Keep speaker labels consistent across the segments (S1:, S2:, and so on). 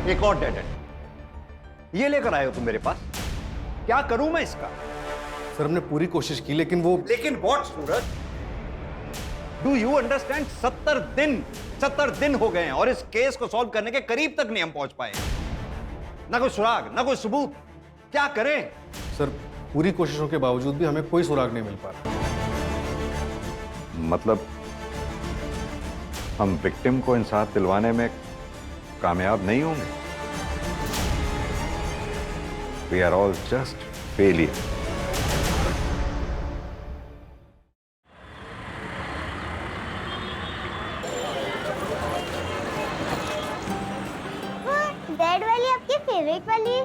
S1: एक और dead and ये लेकर आए हो तुम मेरे पास। क्या करूं मैं इसका?
S2: सर हमने पूरी कोशिश की लेकिन
S1: what Suraj? Do you understand? 70 दिन हो गए हैं और इस केस को सॉल्व करने के करीब तक नहीं हम पहुंच पाए। ना कोई सुराग, ना कोई सबूत। क्या करें?
S2: सर पूरी कोशिशों के बावजूद भी हमें कोई सुराग नहीं मिल पा रहा।
S1: मतलब हम विक्टिम को इंसाफ दिलवाने में कामयाब नहीं होंगे। We are all just failure.
S3: Red वाली आपकी फेवरेट वाली?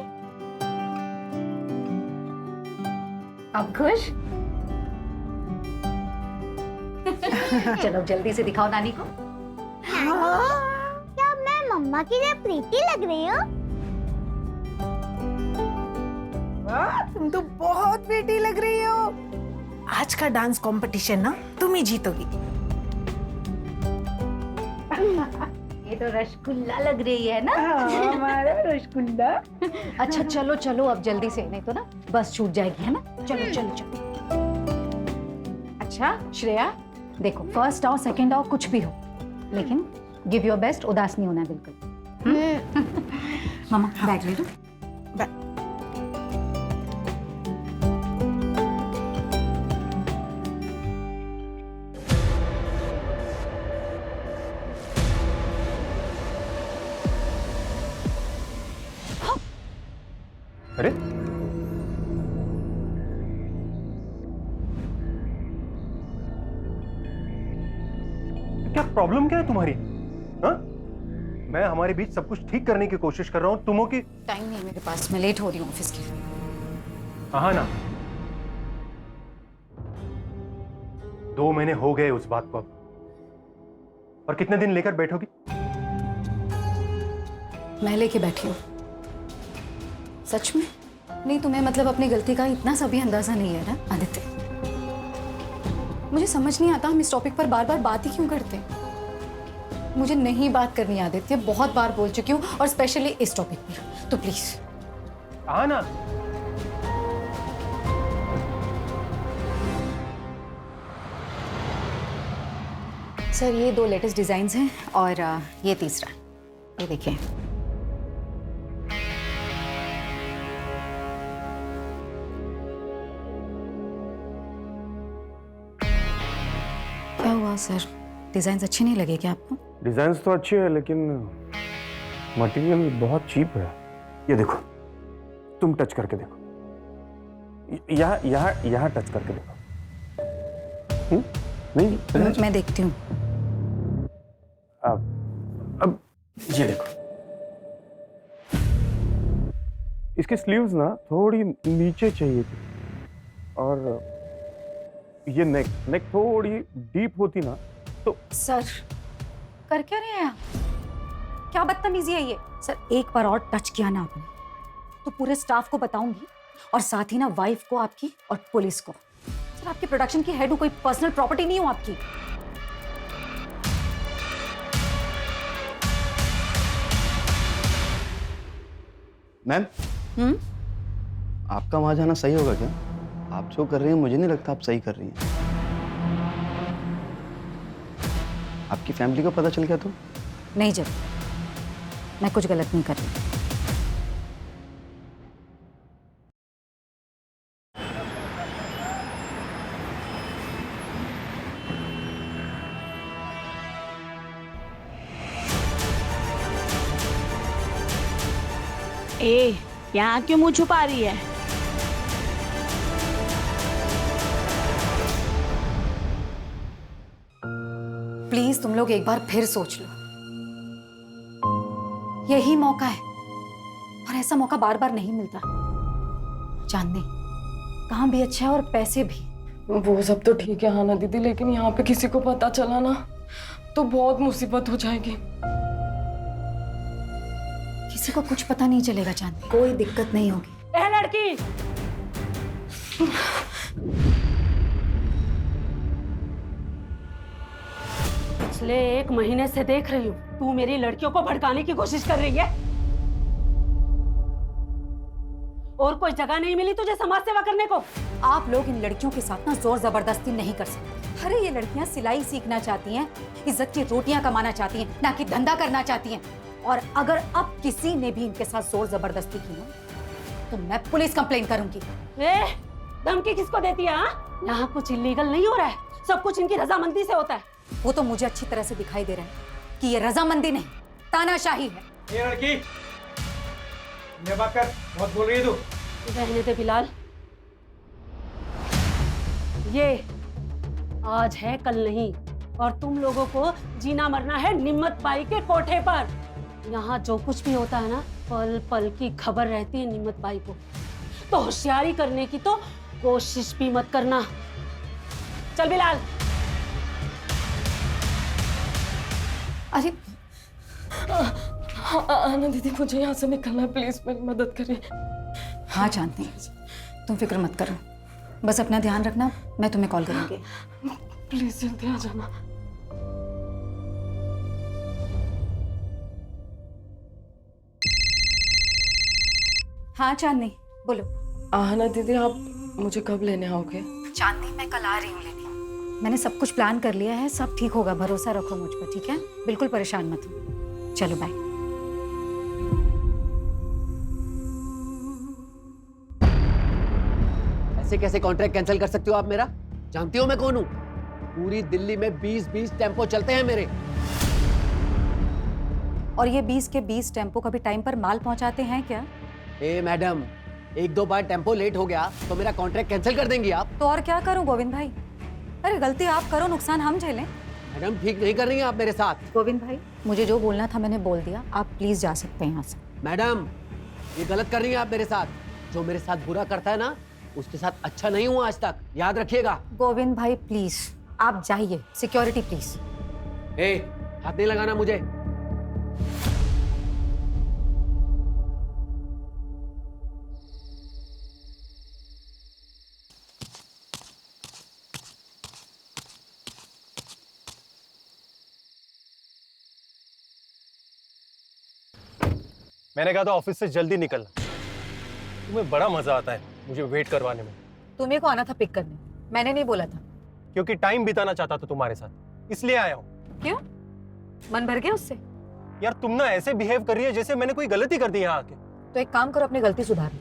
S4: अब खुश? चलो जल्दी से दिखाओ नानी को।
S3: क्या मैं मम्मा की तरह प्रीति लग रही हूँ?
S5: वाह, तुम तो बहुत बेटी लग रही हो। आज का डांस कंपटीशन ना तुम ही जीतोगी।
S4: ये तो रसगुल्ला लग रही है ना?
S5: हमारा रसगुल्ला।
S4: अच्छा चलो चलो अब जल्दी से, नहीं तो ना बस छूट जाएगी, है ना? चलो चलो चलो। अच्छा श्रेया देखो, फर्स्ट आओ सेकंड आओ कुछ भी हो, लेकिन गिव योर बेस्ट। उदास नहीं होना बिल्कुल। मामा बैग ले लो।
S6: अरे क्या प्रॉब्लम क्या है तुम्हारी? हाँ? मैं हमारे बीच सब कुछ ठीक करने की कोशिश कर रहा हूँ, तुम हो कि
S4: टाइम नहीं है मेरे पास, मैं लेट हो रही हूँ ऑफिस के लिए।
S6: हाँ ना, 2 महीने हो गए उस बात को अब, और कितने दिन लेकर बैठोगी?
S4: मैं लेके बैठी हूँ। सच में? नहीं तुम्हें मतलब अपनी गलती का इतना सा भी अंदाजा नहीं है ना आदित्य? मुझे समझ नहीं आता हम इस टॉपिक पर बार बार बात ही क्यों करते हैं। मुझे नहीं बात करनी आदित्य, बहुत बार बोल चुकी हूँ, और स्पेशली इस टॉपिक पर, तो प्लीज।
S6: हाँ ना,
S4: सर ये 2 लेटेस्ट डिजाइन हैं और ये तीसरा, ये देखिए। क्या हुआ सर, डिजाइन अच्छे नहीं लगे क्या आपको?
S6: डिजाइन्स तो अच्छे हैं लेकिन मटेरियल बहुत चीप है। ये देखो, तुम टच करके देखो, यहाँ यहाँ यहाँ टच करके देखो। नहीं
S4: मैं देखती हूँ।
S6: अब ये देखो, इसके स्लीव्स ना थोड़ी नीचे चाहिए थी, और ये नेक थोड़ी डीप होती ना तो।
S4: सर कर क्या रहे हैं आप? क्या बदतमीजी है ये? सर एक बार और टच किया ना आपने तो पूरे स्टाफ को बताऊंगी, और साथ ही ना वाइफ को आपकी और पुलिस को। सर आपके प्रोडक्शन की हेड हूं, कोई पर्सनल प्रॉपर्टी नहीं हूं आपकी।
S7: मैम, आपका वहां जाना सही होगा क्या? आप जो कर रही हैं मुझे नहीं लगता आप सही कर रही हैं। आपकी फैमिली को पता चल गया तो?
S4: नहीं जब, मैं कुछ गलत नहीं कर रही।
S8: ए, यहाँ क्यों मुंह छुपा रही है?
S4: प्लीज तुम लोग एक बार फिर सोच लो, यही मौका है, और ऐसा मौका बार बार नहीं मिलता। जानने काम भी अच्छा है और पैसे भी।
S9: वो सब तो ठीक है हाँ ना दीदी, लेकिन यहाँ पे किसी को पता चला ना तो बहुत मुसीबत हो जाएगी।
S4: किसी को कुछ पता नहीं चलेगा चांदनी, कोई दिक्कत नहीं होगी।
S8: ए लड़की, पिछले 1 महीने से देख रही हूँ तू मेरी लड़कियों को भड़काने की कोशिश कर रही है। और कोई जगह नहीं मिली तुझे समाज सेवा करने को?
S4: आप लोग इन लड़कियों के साथ ना जोर जबरदस्ती नहीं कर सकते। अरे ये लड़कियां सिलाई सीखना चाहती हैं, इज्जत की रोटियां कमाना चाहती हैं, ना कि धंधा करना चाहती हैं। और अगर अब किसी ने भी इनके साथ जोर जबरदस्ती की ना, तो मैं पुलिस कंप्लेन करूंगी।
S8: धमकी किसको देती है? यहाँ कुछ इलीगल नहीं हो रहा है, सब कुछ इनकी रजामंदी से होता है।
S4: वो तो मुझे अच्छी तरह से दिखाई दे रहा है कि ये रजामंदी नहीं, तानाशाही है।
S2: ये लड़की ये बात कर, बहुत बोल रही है तू।
S8: रहने दे बिलाल, ये आज है कल नहीं, और तुम लोगों को जीना मरना है निम्मत बाई के कोठे पर। यहाँ जो कुछ भी होता है ना, पल पल की खबर रहती है निम्मत बाई को। तो होशियारी करने की तो कोशिश भी मत करना। चल बिलाल।
S4: अरे
S9: आना दीदी, मुझे यहाँ से निकलना है, प्लीज मेरी मदद करिए।
S4: हाँ चांदनी, तुम फिक्र मत करो, बस अपना ध्यान रखना, मैं तुम्हें कॉल करूंगी।
S9: प्लीज जल्दी आ जाना।
S4: हाँ चांदनी, बोलो।
S9: आना दीदी, आप मुझे कब लेने आओगे?
S4: चांदनी, मैं कल आ रही हूँ लेने। मैंने सब कुछ प्लान कर लिया है, सब ठीक होगा, भरोसा रखो मुझ पर, ठीक है? बिल्कुल परेशान मत हो। चलो बाय।
S10: ऐसे कैसे कॉन्ट्रैक्ट कैंसिल कर सकती हो आप मेरा? जानती हो मैं कौन हूँ? पूरी दिल्ली में 20-20 टेम्पो चलते हैं मेरे।
S4: और ये 20 के 20 टेम्पो कभी टाइम पर माल पहुंचाते हैं क्या?
S10: ए मैडम, 1-2 बार टेम्पो लेट हो गया तो मेरा कॉन्ट्रैक्ट कैंसिल कर देंगी आप?
S4: तो और क्या करूं गोविंद भाई? अरे गलती आप करो, नुकसान हम झेलें।
S10: मैडम, ठीक नहीं कर रही हैं आप मेरे साथ।
S4: गोविंद भाई, मुझे जो बोलना था मैंने बोल दिया, आप प्लीज जा सकते हैं यहाँ से।
S10: मैडम, ये गलत कर रही हैं आप मेरे साथ। जो मेरे साथ बुरा करता है ना, उसके साथ अच्छा नहीं हुआ आज तक, याद रखिएगा।
S4: गोविंद भाई प्लीज आप जाइए, सिक्योरिटी प्लीज।
S10: ए, हाथ नहीं लगाना मुझे।
S2: मैंने कहा था ऑफिस से जल्दी निकलना। तुम्हें बड़ा मजा आता है मुझे वेट करवाने में।
S4: तुम्हें को आना था पिक करने, मैंने नहीं बोला था।
S2: क्योंकि टाइम बिताना चाहता था तुम्हारे साथ, इसलिए आया हूँ।
S4: क्यों, मन भर गया उससे?
S2: यार तुम ना ऐसे बिहेव कर रही है जैसे मैंने कोई गलती कर दी यहाँ आके।
S4: तो एक काम करो, अपनी गलती सुधार लो।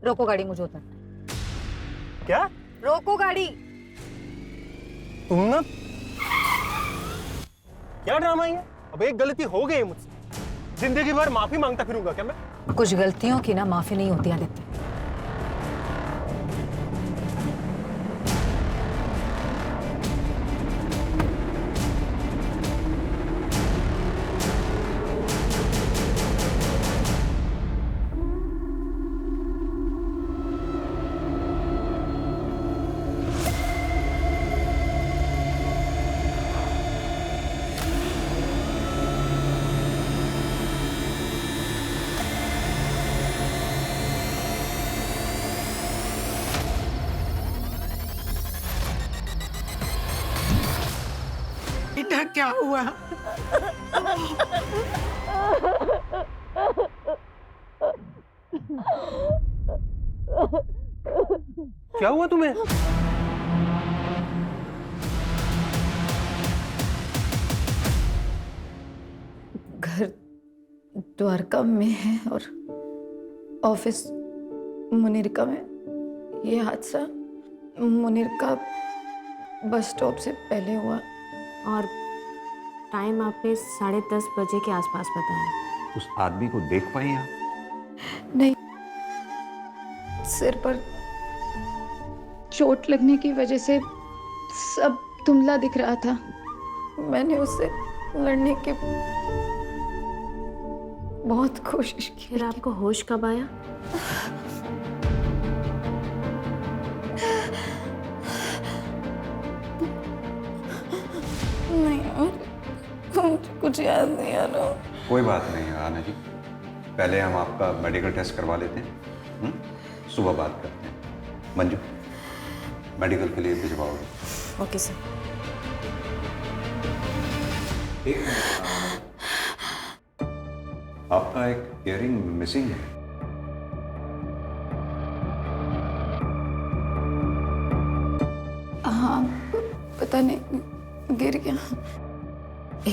S4: रोको गाड़ी, मुझे उतरना।
S2: क्या?
S4: रोको गाड़ी।
S2: तुम ना क्या ड्रामा है? अब एक गलती हो गई है मुझसे, जिंदगी भर माफी मांगता फिरूंगा क्या मैं?
S4: कुछ गलतियों की ना माफी नहीं होती आदित्य।
S5: बेटा क्या हुआ?
S2: क्या हुआ तुम्हें?
S4: घर द्वारका में है और ऑफिस मुनिरका में। ये हादसा मुनिरका बस स्टॉप से पहले हुआ।
S8: और टाइम आपने 10:30 बजे के आसपास बताया।
S1: उस आदमी को देख पाई आप?
S4: नहीं, सिर पर चोट लगने की वजह से सब धुंधला दिख रहा था। मैंने उससे लड़ने की बहुत कोशिश की।
S8: फिर आपको होश कब आया?
S4: नहीं, कुछ याद नहीं आ रहा।
S1: कोई बात नहीं आना जी, पहले हम आपका मेडिकल टेस्ट करवा लेते हैं, सुबह बात करते हैं। मंजू, मेडिकल के लिए भिजवाओगे?
S4: Okay sir.
S1: आपका एक इयरिंग मिसिंग है।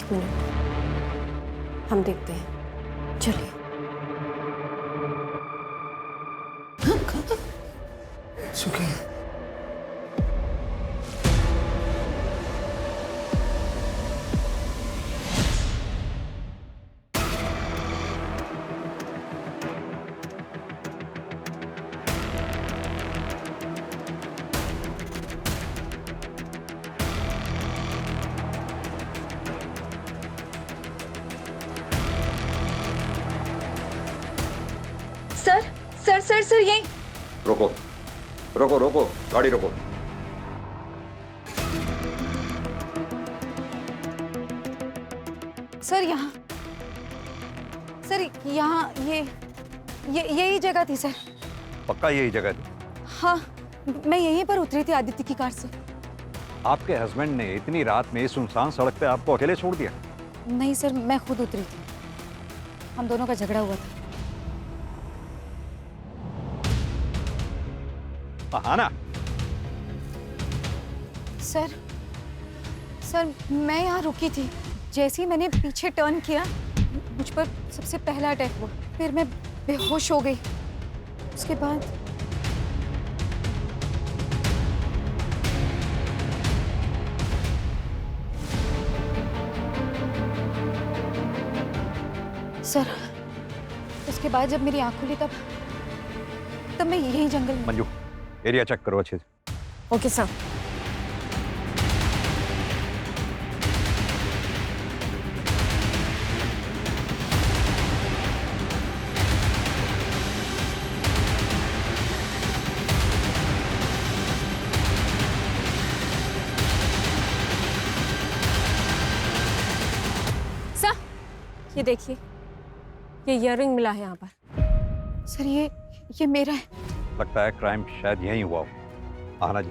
S11: एक मिनट, हम देखते हैं, चलिए।
S2: सुखी,
S4: सर सर सर सर यही
S1: रोको रोको रोको, गाड़ी रोको।
S4: सर यहाँ, सर यहाँ ये यही जगह थी सर।
S1: पक्का यही जगह थी?
S4: हाँ, मैं यहीं पर उतरी थी आदित्य की कार से।
S1: आपके हस्बैंड ने इतनी रात में इस सुनसान सड़क पे आपको अकेले छोड़ दिया?
S4: नहीं सर, मैं खुद उतरी थी, हम दोनों का झगड़ा हुआ था।
S1: आना।
S4: सर मैं यहाँ रुकी थी, जैसे ही मैंने पीछे टर्न किया मुझ पर सबसे पहला अटैक हुआ, फिर मैं बेहोश हो गई। उसके बाद सर, उसके बाद जब मेरी आंख खुली तब मैं यही जंगल में।
S1: मंजू, एरिया चेक करो अच्छे से।
S11: Okay sir. सर, ये देखिए, ये इयररिंग मिला है यहाँ पर।
S4: सर ये मेरा है।
S1: लगता है क्राइम शायद यहीं हुआ हो। आना जी,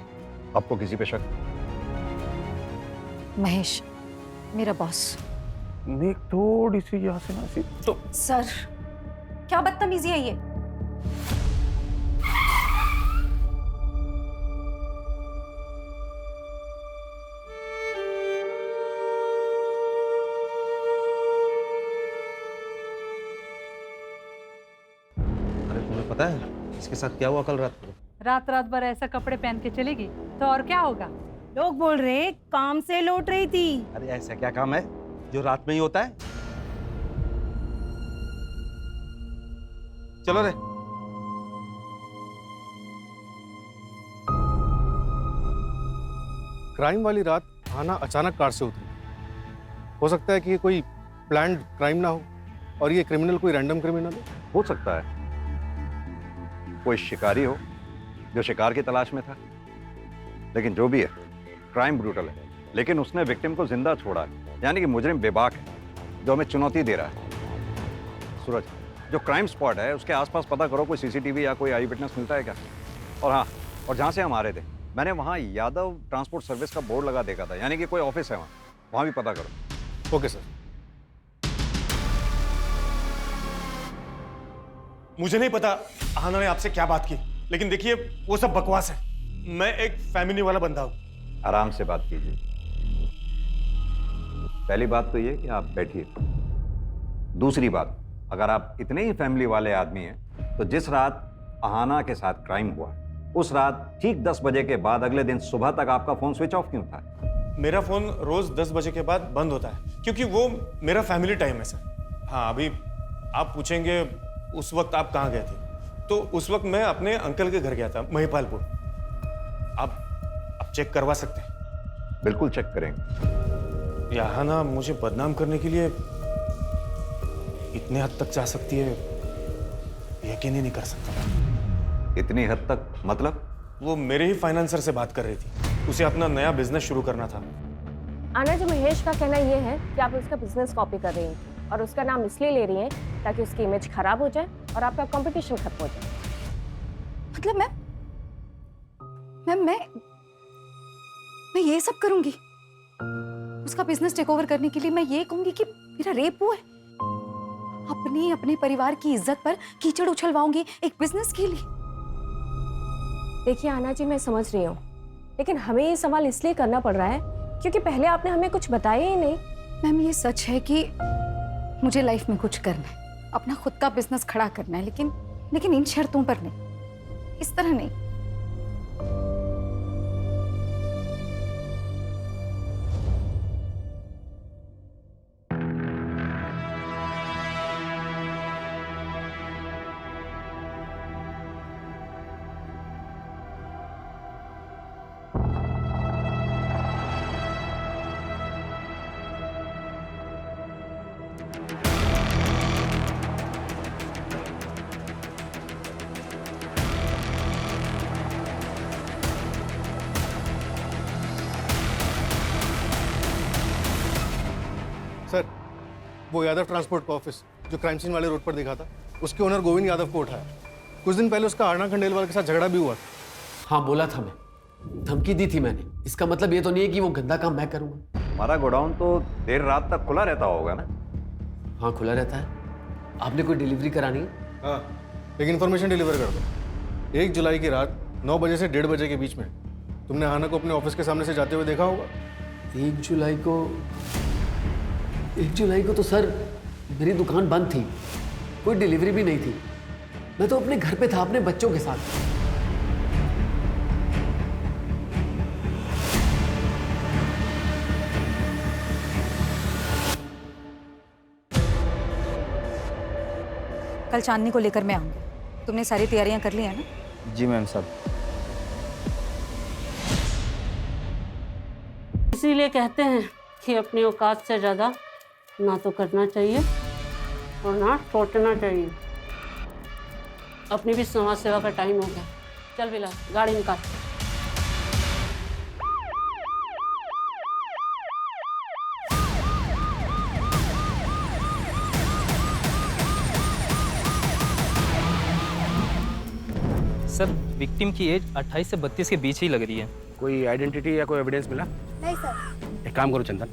S1: आपको किसी पे शक?
S4: महेश, मेरा बॉस।
S6: नेक थोड़ी सी यहाँ से ना सी तो।
S4: सर, क्या बदतमीजी है ये?
S7: अरे तुम्हें पता है इसके साथ क्या हुआ कल रात को?
S5: रात भर ऐसा कपड़े पहन के चलेगी तो और क्या होगा? लोग बोल रहे काम से लौट रही थी।
S7: अरे ऐसा क्या काम है जो रात में ही होता है? चलो रे।
S2: क्राइम वाली रात आना अचानक कार से उतरी। हो सकता है कि ये कोई प्लान्ड क्राइम ना हो और ये क्रिमिनल कोई रैंडम क्रिमिनल
S1: हो सकता है कोई शिकारी हो जो शिकार की तलाश में था। लेकिन जो भी है, क्राइम ब्रूटल है, लेकिन उसने विक्टिम को जिंदा छोड़ा है, यानी कि मुजरिम बेबाक है जो हमें चुनौती दे रहा है। सूरज, जो क्राइम स्पॉट है उसके आसपास पता करो, कोई सीसीटीवी या कोई आई विटनेस मिलता है क्या? और हाँ, और जहाँ से हम आ रहे थे मैंने वहाँ यादव ट्रांसपोर्ट सर्विस का बोर्ड लगा देखा था, यानी कि कोई ऑफिस है वहाँ भी पता करो।
S2: Okay sir. मुझे नहीं पता आना ने आपसे क्या बात की, लेकिन देखिए वो सब बकवास है। मैं एक फैमिली वाला बंदा हूँ।
S1: आराम से बात कीजिए। पहली बात तो ये कि आप बैठिए। दूसरी बात, अगर आप इतने ही फैमिली वाले आदमी हैं तो जिस रात अहाना के साथ क्राइम हुआ उस रात ठीक 10 बजे के बाद अगले दिन सुबह तक आपका फोन स्विच ऑफ क्यों था?
S2: मेरा फोन रोज 10 बजे के बाद बंद होता है क्योंकि वो मेरा फैमिली टाइम है सर। हाँ, अभी आप पूछेंगे उस वक्त आप कहाँ गए थे, तो उस वक्त मैं अपने अंकल के घर गया था महिपालपुर। आप चेक करवा सकते हैं?
S1: बिल्कुल चेक करेंगे।
S2: यहाँ ना मुझे बदनाम करने के लिए इतने हद तक जा सकती है, यकीन ही नहीं कर सकता।
S1: इतनी हद तक मतलब?
S2: वो मेरे ही फाइनेंसर से बात कर रही थी, उसे अपना नया बिजनेस शुरू करना था।
S11: आना जी, महेश का कहना ये है कि आप उसका बिजनेस कॉपी कर रही हैं और उसका नाम इसलिए ले रही हैं ताकि उसकी इमेज खराब हो जाए और आपका कंपटीशन खत्म हो जाए।
S4: मतलब मैं ये सब करूंगी उसका बिजनेस टेक ओवर करने के लिए? मैं ये कहूंगी कि मेरा रेप हुआ है? अपने परिवार की इज्जत पर कीचड़ उछलवाऊंगी एक बिजनेस के लिए?
S11: देखिए आना जी, मैं समझ रही हूँ, लेकिन हमें ये सवाल इसलिए करना पड़ रहा है क्योंकि पहले आपने हमें कुछ बताया ही नहीं
S4: मैम ये सच है कि मुझे लाइफ में कुछ करना है, अपना खुद का बिजनेस खड़ा करना है, लेकिन इन शर्तों पर नहीं, इस तरह नहीं।
S12: सर, वो यादव ट्रांसपोर्ट का ऑफिस जो क्राइम सीन वाले रोड पर दिखा था, उसके ओनर गोविंद यादव को उठाया। कुछ दिन पहले उसका आरना खंडेलवाल के साथ झगड़ा भी हुआ था।
S10: हाँ बोला था, मैं धमकी दी थी मैंने। इसका मतलब ये तो नहीं है कि वो गंदा काम मैं करूंगा।
S1: हमारा गोडाउन तो देर रात तक खुला रहता होगा ना?
S10: हाँ खुला रहता है। आपने कोई डिलीवरी करानी है?
S12: हाँ, एक इन्फॉर्मेशन डिलीवर कर दो। 1 जुलाई की रात 9 बजे से 1:30 बजे के बीच में तुमने आना को अपने ऑफिस के सामने से जाते हुए देखा होगा।
S10: 1 जुलाई को तो सर मेरी दुकान बंद थी, कोई डिलीवरी भी नहीं थी। मैं तो अपने घर पे था अपने बच्चों के साथ।
S4: कल चांदनी को लेकर मैं आऊंगी। तुमने सारी तैयारियां कर ली है ना?
S7: जी मैम साहब।
S8: इसीलिए कहते हैं कि अपनी औकात से ज़्यादा ना तो करना चाहिए और ना सोचना चाहिए। अपनी भी समाज सेवा का टाइम हो गया। चल बिलाल, गाड़ी निकाल।
S13: सर, विक्टिम की एज 28 से 32 के बीच ही लग रही है।
S14: कोई आइडेंटिटी या कोई एविडेंस मिला?
S3: नहीं सर।
S14: एक काम करो चंदन,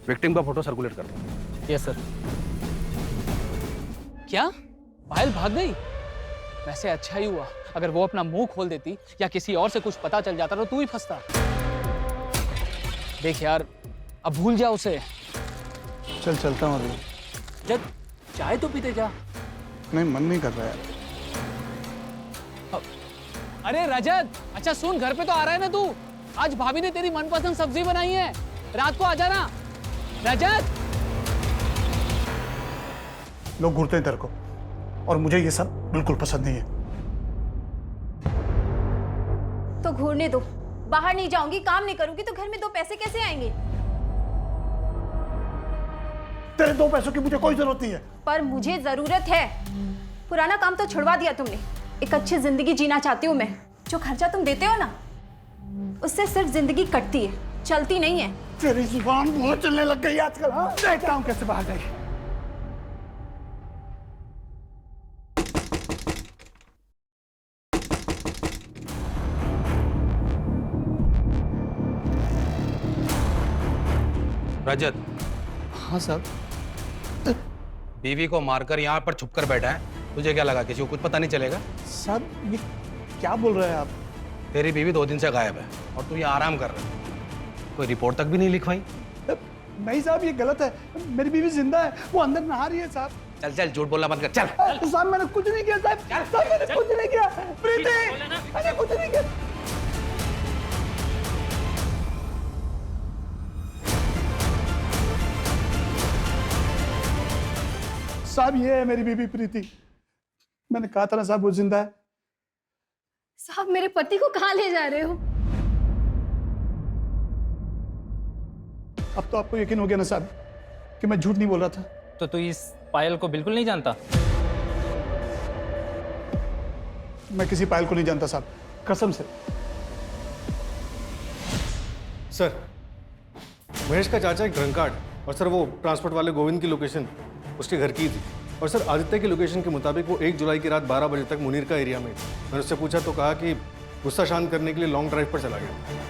S14: विक्टिम का फोटो सर्कुलेट कर दो।
S13: Yes sir. क्या पायल भाग गई? वैसे अच्छा ही हुआ, अगर वो अपना मुंह खोल देती या किसी और से कुछ पता चल जाता तो तू ही फंसता। देख यार, अब भूल जा उसे।
S12: चलता हूँ अभी।
S13: जब चाय तो पीते जा।
S12: नहीं, मन नहीं कर रहा है।
S13: अरे रजत, अच्छा सुन, घर पे तो आ रहा है ना तू? आज भाभी ने तेरी मनपसंद सब्जी बनाई है, रात को आ जाना। रजत,
S12: लोग घूरते हैं तेरे को, और मुझे ये सब बिल्कुल पसंद नहीं है।
S4: तो घूरने दो। बाहर नहीं जाऊंगी, काम नहीं करूंगी तो घर में 2 पैसे कैसे आएंगे?
S12: तेरे 2 पैसों की मुझे कोई जरूरत नहीं है।
S4: पर मुझे जरूरत है। पुराना काम तो छुड़वा दिया तुमने। एक अच्छी जिंदगी जीना चाहती हूँ मैं। जो खर्चा तुम देते हो ना, उससे सिर्फ जिंदगी कटती है, चलती नहीं है।
S12: तेरी जुबान बहुत चलने लग गई आजकल। हाँ, देखता हूँ कैसे बाहर जाएगी।
S14: रजत।
S12: हाँ साहब।
S14: बीवी को मारकर यहाँ पर छुपकर बैठा है, तुझे क्या लगा किसी को कुछ पता नहीं चलेगा?
S12: साहब ये क्या बोल रहे हैं आप?
S14: तेरी बीवी 2 दिन से गायब है और तू यहाँ आराम कर रहा है। कोई रिपोर्ट तक भी नहीं लिखवाई?
S12: नहीं साहब, ये गलत है। मेरी बीवी जिंदा है, वो अंदर नहा रही है साहब।
S14: चल चल, झूठ बोलना बंद कर, चल।
S12: साहब मैंने कुछ नहीं किया साहब। साहब मैंने कुछ नहीं किया। प्रीति, मैंने कुछ नहीं किया। साहब ये है मेरी बीबी प्रीति। मैंने कहा था ना साहब वो जिंदा है।
S4: साहब मेरे पति को कहाँ ले जा रहे हो?
S12: अब तो आपको यकीन हो गया ना साहब कि मैं झूठ नहीं बोल रहा था।
S13: तो तू इस पायल को बिल्कुल नहीं जानता?
S12: मैं किसी पायल को नहीं जानता साहब, कसम से। सर, महेश का चाचा एक ड्रंकार्ड, और सर वो ट्रांसपोर्ट वाले गोविंद की लोकेशन उसके घर की थी। और सर आदित्य की लोकेशन के मुताबिक वो 1 जुलाई की रात 12 बजे तक मुनीर का एरिया में। मैंने उससे पूछा तो कहा कि गुस्सा शांत करने के लिए लॉन्ग ड्राइव पर चला गया।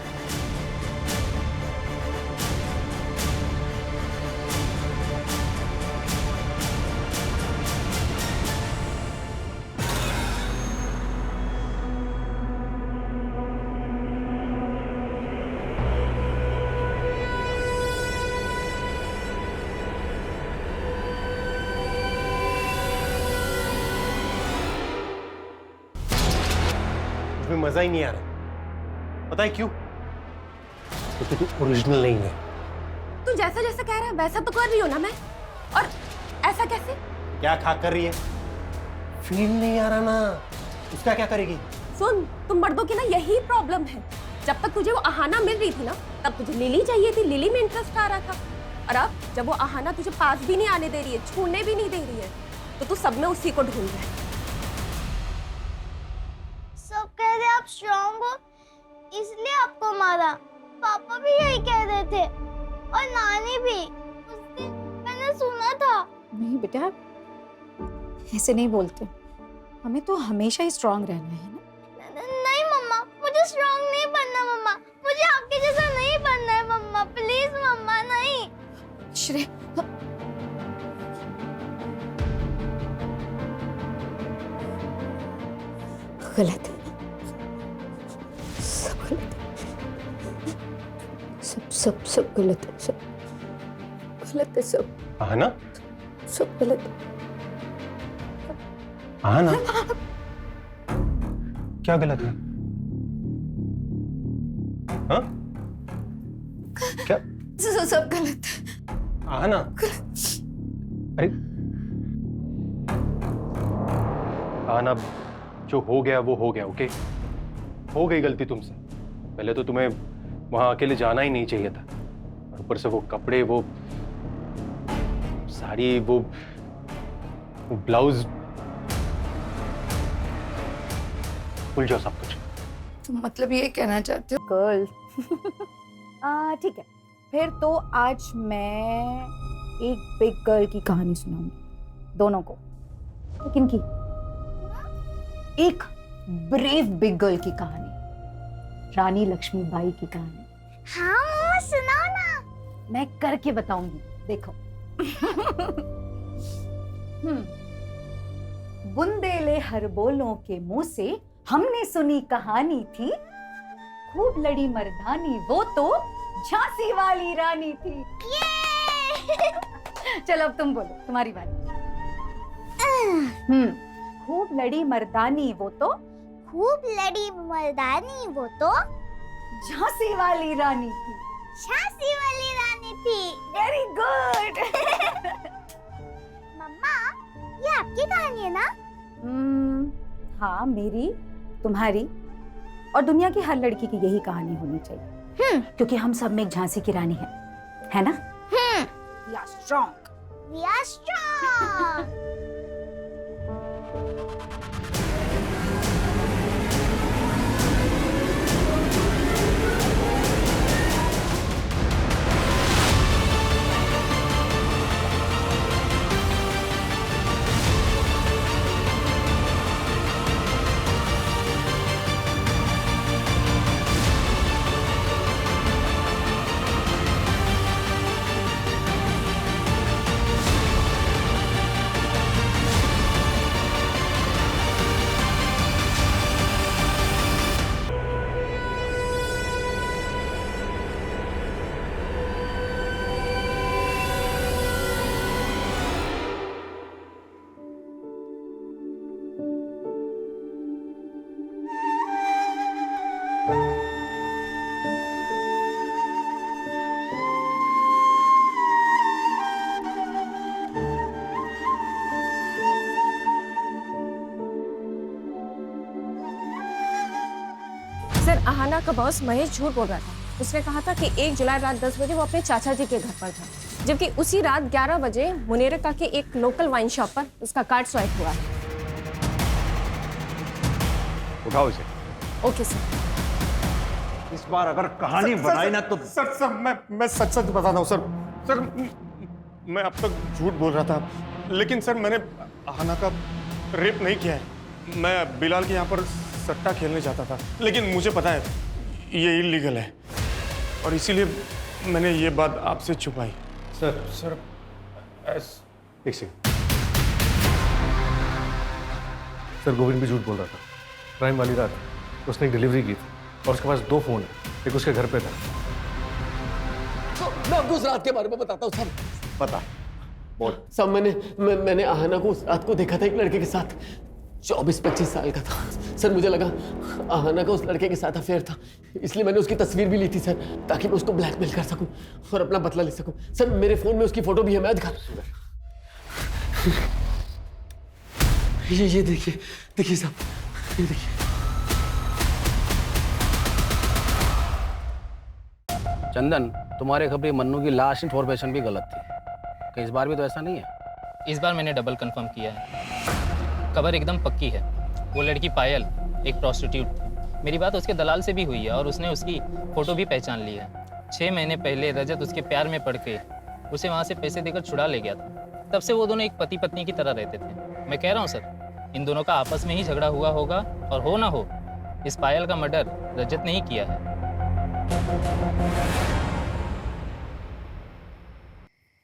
S12: तुम्हें मजा ही नहीं आ रहा। पता है क्यों? क्योंकि तू ओरिजिनल नहीं है।
S11: तू जैसा जैसा कह रहा है वैसा तो कर रही हूँ ना मैं, और ऐसा कैसे?
S12: क्या खा कर रही है? फील नहीं आ रहा ना, उसका क्या करेगी?
S11: सुन, तुम मर्दों की ना यही प्रॉब्लम है। जब तक तुझे वो आहाना मिल रही थी ना, तब तुझे लिली चाहिए थी, लिली में इंटरेस्ट आ रहा था। और अब जब वो आहाना तुझे पास भी नहीं आने दे रही है, छूने भी नहीं दे रही है, तो तू सब में उसी को ढूंढ रहा है।
S3: सब कह रहे आप स्ट्रांग हो, इसलिए आपको मारा। पापा भी यही कह रहे थे और नानी भी। उस दिन मैंने सुना था।
S4: नहीं बेटा, ऐसे नहीं बोलते। हमें तो हमेशा ही स्ट्रांग रहना है ना।
S3: नहीं मम्मा, मुझे स्ट्रांग नहीं बनना मम्मा। मुझे आपके जैसा नहीं बनना है मम्मा। प्लीज मम्मा, नहीं।
S4: श्रेय, गलत है, सब गलत है, सब गलत है, सब गलत है, सब।
S12: आहाना?
S4: सब गलत है।
S12: आहाना? क्या गलत है? हाँ? क्या?
S4: सब गलत है।
S12: आहाना? अरे आहाना, जो हो गया वो हो गया, ओके? हो गई गलती तुमसे। पहले तो तुम्हें वहां अकेले जाना ही नहीं चाहिए था, और ऊपर से वो कपड़े, वो साड़ी, वो ब्लाउज, भूल जाओ सब कुछ।
S4: तुम मतलब ये कहना चाहते हो? गर्ल, ठीक है, फिर तो आज मैं एक बिग गर्ल की कहानी सुनाऊंगी दोनों को। लेकिन की एक ब्रेव बिग गर्ल की कहानी, रानी लक्ष्मीबाई की कहानी।
S3: हाँ मम्मा, सुनाओ ना।
S4: मैं करके बताऊंगी, देखो। बुंदेले हर बोलों के मुंह से हमने सुनी कहानी थी, खूब लड़ी मर्दानी वो तो झांसी वाली रानी थी। चलो अब तुम बोलो, तुम्हारी बारी। खूब लड़ी मर्दानी वो तो,
S3: खूब लड़ी मर्दानी वो तो
S4: झांसी वाली रानी थी।
S3: झांसी वाली रानी थी।
S4: Very good.
S3: मम्मा, ये आपकी कहानी है ना?
S4: हाँ, मेरी, तुम्हारी और दुनिया की हर लड़की की यही कहानी होनी चाहिए। क्योंकि हम सब में एक झांसी की रानी है ना? We are strong.
S3: We are strong.
S11: Sir, Aahana का बॉस महेश झूठ बोल रहा था। उसने कहा था कि 1 जुलाई रात 10 बजे वो अपने चाचा जी के घर पर था, जबकि उसी रात 11 बजे मुनेरिका के एक लोकल वाइन शॉप पर उसका कार्ड स्वाइप हुआ है।
S1: उठाओ इसे।
S11: Okay sir.
S1: इस बार अगर कहानी बनाई ना तो
S2: सर मैं सच बताता हूँ सर। मैं अब तक झूठ बोल रहा था, लेकिन सर मैंने आहाना का रेप नहीं किया है। मैं बिलाल के यहाँ पर सट्टा खेलने जाता था, लेकिन मुझे पता है ये इलीगल है, और इसीलिए मैंने ये बात आपसे छुपाई।
S12: सर एक सेकंड। सर, गोविंद भी झूठ बोल रहा था। क्राइम वाली रात उसने एक डिलीवरी की थी और उसके पास 2 फोन है, एक उसके घर पे था।
S10: तो मैं आपको उस रात के बारे में बताता हूँ सर।
S1: पता बोल।
S10: सब मैंने आहाना को उस रात को देखा था एक लड़के के साथ। 24-25 साल का था सर। मुझे लगा आहाना का उस लड़के के साथ अफेयर था, इसलिए मैंने उसकी तस्वीर भी ली थी सर, ताकि मैं उसको ब्लैकमेल कर सकूं और अपना बदला ले सकूं। सर मेरे फोन में उसकी फोटो भी है, मैं दिखा। ये देखिए, देखिए साहब, ये देखिए।
S14: चंदन, तुम्हारे खबरी मन्नू की लास्ट इन्फॉर्मेशन भी गलत थी। कि इस बार भी तो ऐसा नहीं है?
S15: इस बार मैंने डबल कंफर्म किया है, खबर एकदम पक्की है। वो लड़की पायल एक प्रोस्टिट्यूट थी। मेरी बात उसके दलाल से भी हुई है और उसने उसकी फ़ोटो भी पहचान ली है। 6 महीने पहले रजत उसके प्यार में पड़ के उसे वहाँ से पैसे देकर छुड़ा ले गया था। तब से वो दोनों एक पति पत्नी की तरह रहते थे। मैं कह रहा हूँ सर, इन दोनों का आपस में ही झगड़ा हुआ होगा, और हो ना हो, इस पायल का मर्डर रजत ने ही किया है।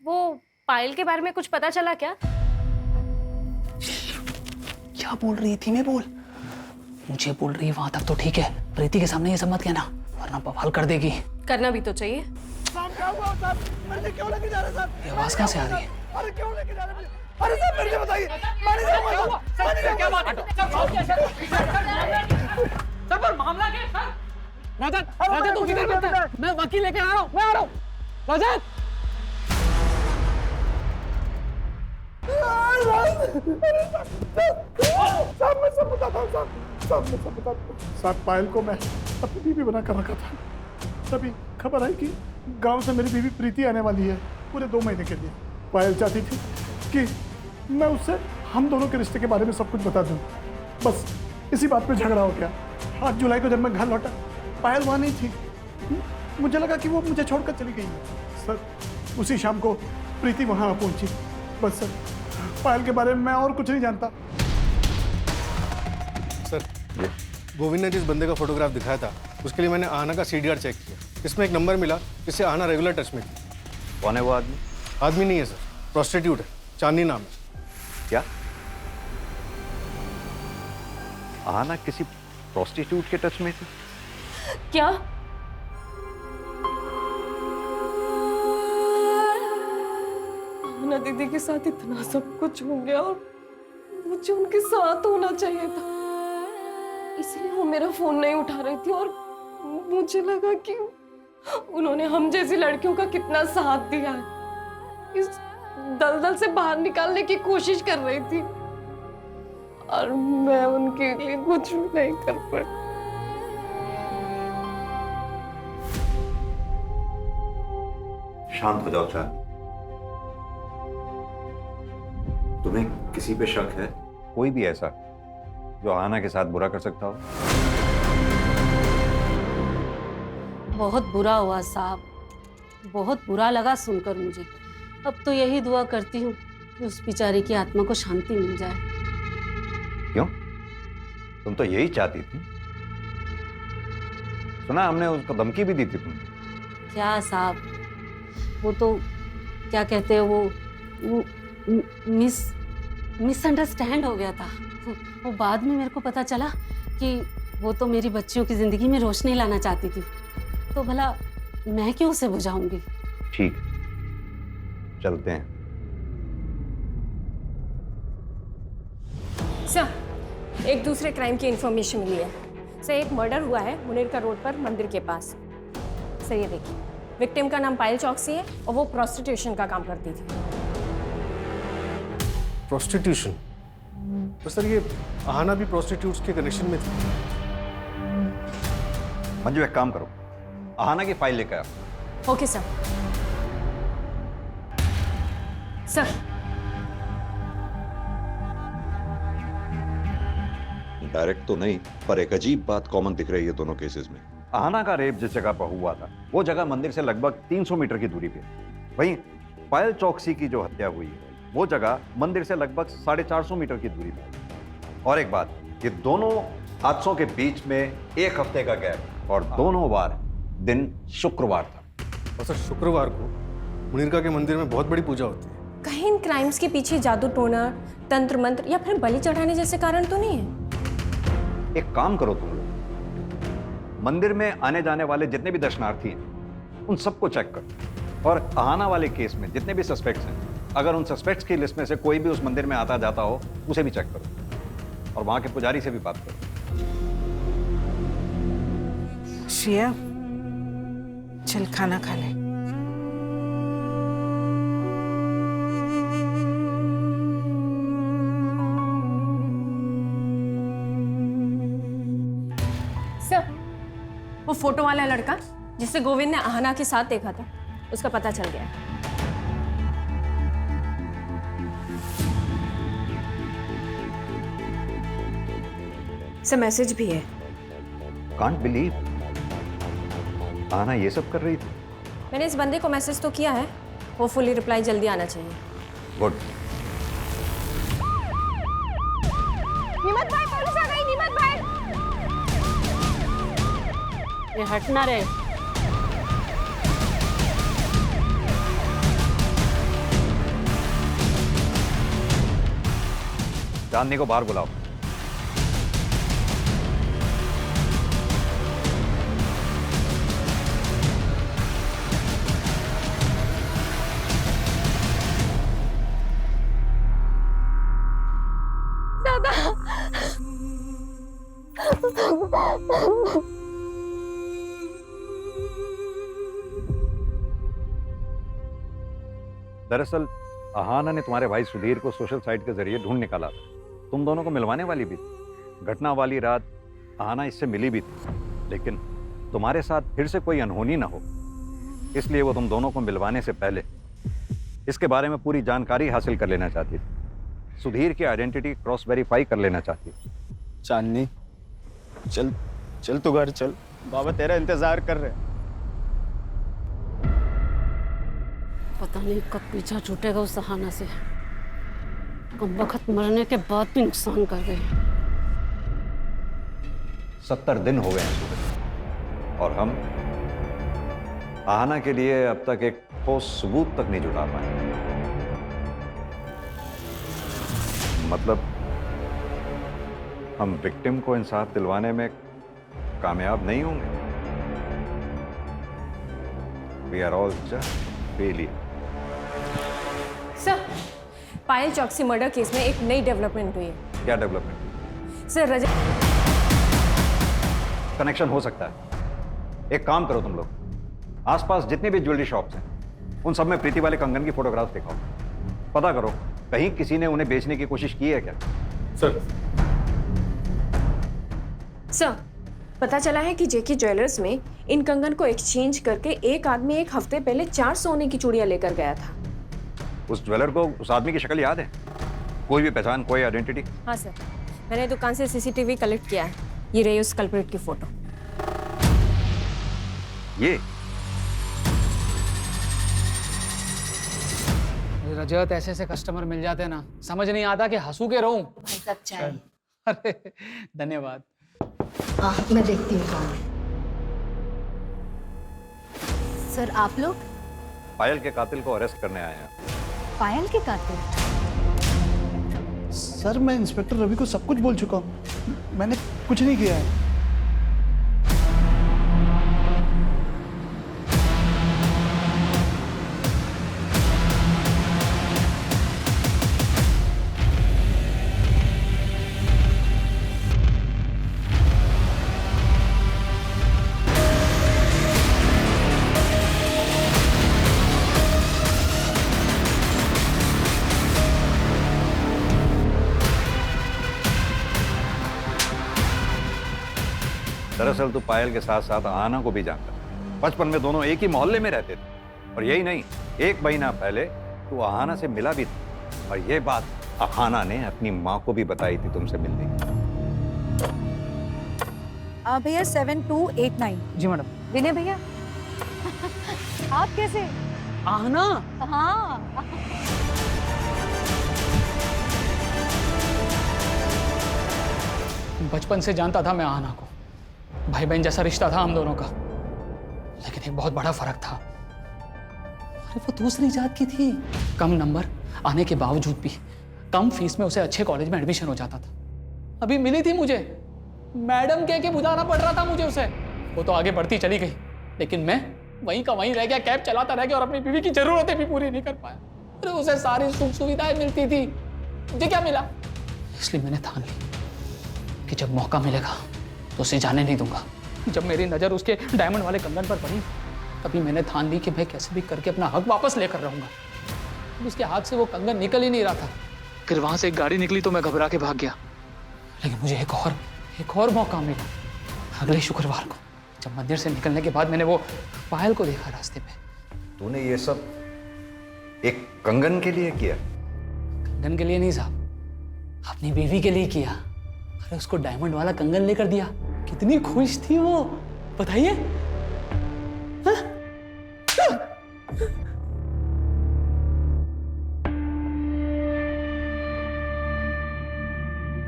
S11: वो पायल के बारे में कुछ पता चला क्या?
S13: क्या बोल रही थी? मैं बोल, मुझे बोल रही है वहां तक तो ठीक है, प्रीति के सामने ये सब मत कहना, वरना बवाल कर देगी।
S11: करना भी तो चाहिए।
S13: ये आवाज कहाँ से आ रही है?
S16: अरे क्यों लेके जा रहे हैं? अरे सर मेरे को बताइए, क्या बात है?
S13: सर पर मामला क्या है सर? रजत, रजत तू किधर बैठा है? मैं वकील लेके आ रहा हूँ, मैं आ रहा हूँ। रजत,
S16: साहब मैं सब बताता हूँ, साहब मैं सब बताता हूँ। साहब पायल को मैं अपनी बीवी बना कर रखा था, तभी खबर आई कि गांव से मेरी बीवी प्रीति आने वाली है पूरे 2 महीने के लिए। पायल चाहती थी कि मैं उससे हम दोनों के रिश्ते के बारे में सब कुछ बता दूं। बस इसी बात पे झगड़ा हो गया। 8 जुलाई को जब मैं घर लौटा, पायल वहाँ नहीं थी। मुझे लगा कि वो मुझे छोड़कर चली गई है। सर उसी शाम को प्रीति वहाँ पहुंची। बस सर, पायल के बारे में मैं और कुछ नहीं जानता।
S12: सर, गोविंद ने जिस बंदे का फोटोग्राफ दिखाया था, उसके लिए मैंने आहाना का CDR चेक किया। इसमें एक नंबर मिला जिससे आहाना रेगुलर टच में थी।
S1: कौन है वो आदमी?
S12: आदमी नहीं है सर, प्रोस्टिट्यूट है, चांदनी नाम है।
S1: क्या आहाना किसी प्रोस्टिट्यूट के टच में थी?
S11: क्या?
S9: आहाना दीदी के साथ इतना सब कुछ हो गया और मुझे उनके साथ होना चाहिए था, इसलिए वो मेरा फोन नहीं उठा रही थी। और मुझे लगा कि उन्होंने हम जैसी लड़कियों का कितना साथ दिया है, इस दलदल से बाहर निकालने की कोशिश कर रही थी, और मैं उनके लिए कुछ भी नहीं कर पाई।
S1: शांत हो जाओ चांदनी। तुम्हें किसी पे शक है? कोई भी ऐसा जो आहाना के साथ बुरा कर सकता हो?
S8: बहुत बुरा हुआ साहब, बहुत बुरा लगा सुनकर मुझे। अब तो यही दुआ करती हूँ कि उस बेचारे की आत्मा को शांति मिल जाए।
S1: क्यों? तुम तो यही चाहती थी। सुना हमने उसको धमकी भी दी थी तुमने।
S8: क्या साहब, वो तो क्या कहते हैं, वो मिसअंडरस्टैंड हो गया था। वो बाद में मेरे को पता चला कि वो तो मेरी बच्चियों की जिंदगी में रोशनी लाना चाहती थी, तो भला मैं क्यों उसे बुझाऊंगी?
S1: ठीक, चलते हैं।
S11: सर, एक दूसरे क्राइम की इंफॉर्मेशन मिली है। सर, एक मर्डर हुआ है मुनीर का रोड पर, मंदिर के पास। सर ये देखिए, विक्टिम का नाम पायल चौकसी है और वो प्रोस्टिट्यूशन का काम करती थी।
S12: प्रोस्टिट्यूशन? तो सर ये आहाना भी प्रोस्टिट्यूट्स के कनेक्शन में थी।
S1: मंजू एक काम करो, आहाना की फाइल लेकर आओ।
S11: Okay sir. सर,
S17: डायरेक्ट तो नहीं, पर एक अजीब बात कॉमन दिख रही है दोनों केसेस में।
S1: आहाना का रेप जिस जगह पर हुआ था, वो जगह मंदिर से लगभग 300 मीटर की दूरी पे। वहीं पायल चौकसी की जो हत्या हुई है, वो जगह मंदिर से लगभग 450 मीटर की दूरी पर। और एक बात, ये दोनों हादसों के बीच में 1 हफ्ते का गैप, और दोनों बार दिन शुक्रवार था।
S12: और सर शुक्रवार को मुनीरका के मंदिर में बहुत बड़ी पूजा होती है।
S11: कहीं इन क्राइम्स के पीछे जादू टोना, तंत्र मंत्र या फिर बलि चढ़ाने जैसे कारण तो नहीं है?
S1: एक काम करो तुम लोग, मंदिर में आने जाने वाले जितने भी दर्शनार्थी हैं, उन सबको चेक करो, और आहाना वाले केस में जितने भी सस्पेक्ट्स हैं, अगर उन सस्पेक्ट्स की लिस्ट में से कोई भी उस मंदिर में आता जाता हो, उसे भी चेक करो। और वहां के पुजारी से भी बात करो।
S5: श्रेया, चल खाना खा ले।
S11: सर, वो फोटो वाला लड़का जिसे गोविंद ने आहना के साथ देखा था, उसका पता चल गया है। सर, मैसेज भी है।
S1: कांट बिलीव आना ये सब कर रही थी।
S11: मैंने इस बंदे को मैसेज तो किया है, होपफुली रिप्लाई जल्दी आना चाहिए।
S1: गुड।
S11: निमत भाई, पुलिस आ गई। निमत भाई,
S8: ये हटना रे।
S1: चांदनी को बाहर बुलाओ। दरअसल आहाना ने तुम्हारे भाई सुधीर को सोशल साइट के जरिए ढूंढ निकाला था। तुम दोनों को मिलवाने वाली भी थी। घटना वाली रात आहाना इससे मिली भी थी, लेकिन तुम्हारे साथ फिर से कोई अनहोनी ना हो, इसलिए वो तुम दोनों को मिलवाने से पहले इसके बारे में पूरी जानकारी हासिल कर लेना चाहती थी। सुधीर की आइडेंटिटी क्रॉस वेरीफाई कर लेना चाहती थी।
S2: चांदनी, चल चल तू घर चल, बाबा तेरा इंतजार कर रहे हैं।
S8: पता नहीं कब पीछा छूटेगा उस सहाना से। कम वक्त मरने के बाद भी नुकसान कर गए।
S1: 70 दिन हो गए हैं सुधीर, और हम आहाना के लिए अब तक एक ठोस सबूत तक नहीं जुटा पाए। मतलब हम विक्टिम को इंसाफ दिलवाने में कामयाब नहीं होंगे। We are all just failure.
S11: Sir, Payal Chauksi murder case में एक नई डेवलपमेंट हुई है।
S1: क्या डेवलपमेंट?
S11: सर, रजत
S1: कनेक्शन हो सकता है। एक काम करो तुम लोग, आसपास जितनी भी ज्वेलरी शॉप्स हैं उन सब में प्रीति वाले कंगन की फोटोग्राफ दिखाओ। पता करो कहीं किसी ने उन्हें बेचने की कोशिश की है क्या।
S12: सर,
S11: पता चला है कि जेके ज्वेलर्स में इन कंगन को एक्सचेंज करके एक आदमी एक हफ्ते पहले 4 सोने की चूड़ियां लेकर गया था।
S1: उस ज्वेलर को उस आदमी की शक्ल याद है? कोई भी पहचान, कोई आइडेंटिटी?
S11: हाँ सर, मैंने दुकान से सीसीटीवी कलेक्ट किया है। ये रही उस कल्प्रिट की फोटो।
S1: ये
S13: रजत, ऐसे ऐसे कस्टमर मिल जाते हैं ना, समझ नहीं आता कि हंसू के रहूं।
S4: सब चाय।
S13: अरे धन्यवाद।
S4: मैं देखती हूँ कौन है। सर, आप लोग?
S1: पायल के कातिल को अरेस्ट करने आए हैं।
S4: पायल के कातिल?
S16: सर, मैं इंस्पेक्टर रवि को सब कुछ बोल चुका हूँ। मैंने कुछ नहीं किया है।
S1: दरअसल तो पायल के साथ साथ आहाना को भी जानता है। बचपन में दोनों एक ही मोहल्ले में रहते थे। और यही नहीं, 1 महीना पहले तो आहाना से मिला भी था। और ये बात आहाना ने अपनी माँ को भी बताई थी तुमसे मिलने की।
S4: भैया 7289।
S13: जी मैडम।
S4: विनय भैया, आप कैसे?
S13: आहना?
S4: हाँ।
S13: बचपन से जानता था मैं आहना को। भाई बहन जैसा रिश्ता था हम दोनों का। लेकिन एक बहुत बड़ा फर्क था। अरे वो दूसरी जात की थी। कम नंबर आने के बावजूद भी कम फीस में उसे अच्छे कॉलेज में एडमिशन हो जाता था। अभी मिली थी मुझे, मैडम कह के बुलाना पड़ रहा था मुझे उसे। वो तो आगे बढ़ती चली गई, लेकिन मैं वहीं का वहीं रह गया, कैब चलाता रह गया और अपनी बीवी की जरूरतें भी पूरी नहीं कर पाया। अरे उसे सारी सुख सुविधाएं मिलती थी, मुझे क्या मिला? इसलिए मैंने ठान ली कि जब मौका मिलेगा तो उसे जाने नहीं दूंगा। जब मेरी नज़र उसके डायमंड वाले कंगन पर पड़ी तभी मैंने ठान ली कि मैं कैसे भी करके अपना हक वापस लेकर रहूंगा। उसके हाथ से वो कंगन निकल ही नहीं रहा था। फिर वहां से एक गाड़ी निकली तो मैं घबरा के भाग गया, लेकिन मुझे एक और मौका मिला अगले शुक्रवार को, जब मंदिर से निकलने के बाद मैंने वो पायल को देखा रास्ते पे।
S1: तूने ये सब एक कंगन के लिए किया?
S13: कंगन के लिए नहीं साहब, अपनी बीवी के लिए किया। अरे उसको डायमंड वाला कंगन लेकर दिया, कितनी खुश थी वो, बताइए।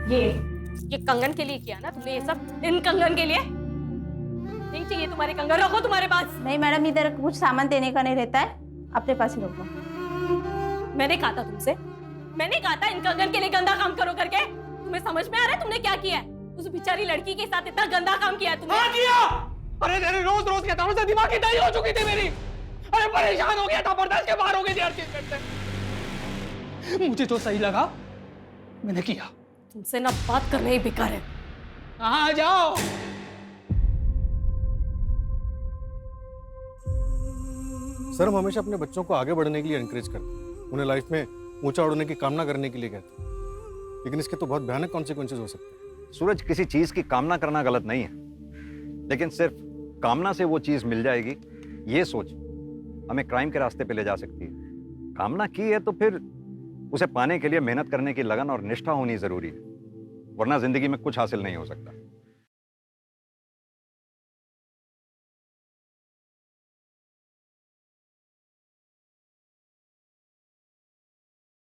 S11: ये कंगन के लिए किया ना तुमने ये सब? इन कंगन के लिए नहीं चाहिए तुम्हारे कंगन, रखो तुम्हारे पास।
S18: नहीं मैडम, इधर कुछ सामान देने का नहीं रहता है, अपने पास ही रखो।
S11: मैंने कहा था तुमसे, मैंने कहा था इन कंगन के लिए गंदा काम करो करके। तुम्हें समझ में आ रहा है तुमने क्या किया है? उस बेचारी लड़की के साथ इतना गंदा काम किया है तुमने।
S13: हाँ किया। अरे तेरे रोज रोज के तारों से दिमाग की दही हो चुकी थी मेरी। अरे परेशान हो गया था, बर्दाश्त के बाहर हो गई थी हर चीज। मुझे जो सही लगा मैंने किया।
S11: तुमसे ना बात करना ही बेकार है।
S13: आ जाओ।
S12: सर, हम हमेशा अपने बच्चों को आगे बढ़ने के लिए एनकरेज करते हैं, उन्हें लाइफ में ऊंचा उड़ने की कामना करने के लिए कहते हैं, लेकिन इसके तो बहुत भयानक कॉन्सिक्वेंसेज हो सकते हैं।
S1: सूरज, किसी चीज की कामना करना गलत नहीं है, लेकिन सिर्फ कामना से वो चीज मिल जाएगी ये सोच हमें क्राइम के रास्ते पे ले जा सकती है। कामना की है तो फिर उसे पाने के लिए मेहनत करने की लगन और निष्ठा होनी जरूरी है, वरना जिंदगी में कुछ हासिल नहीं हो सकता।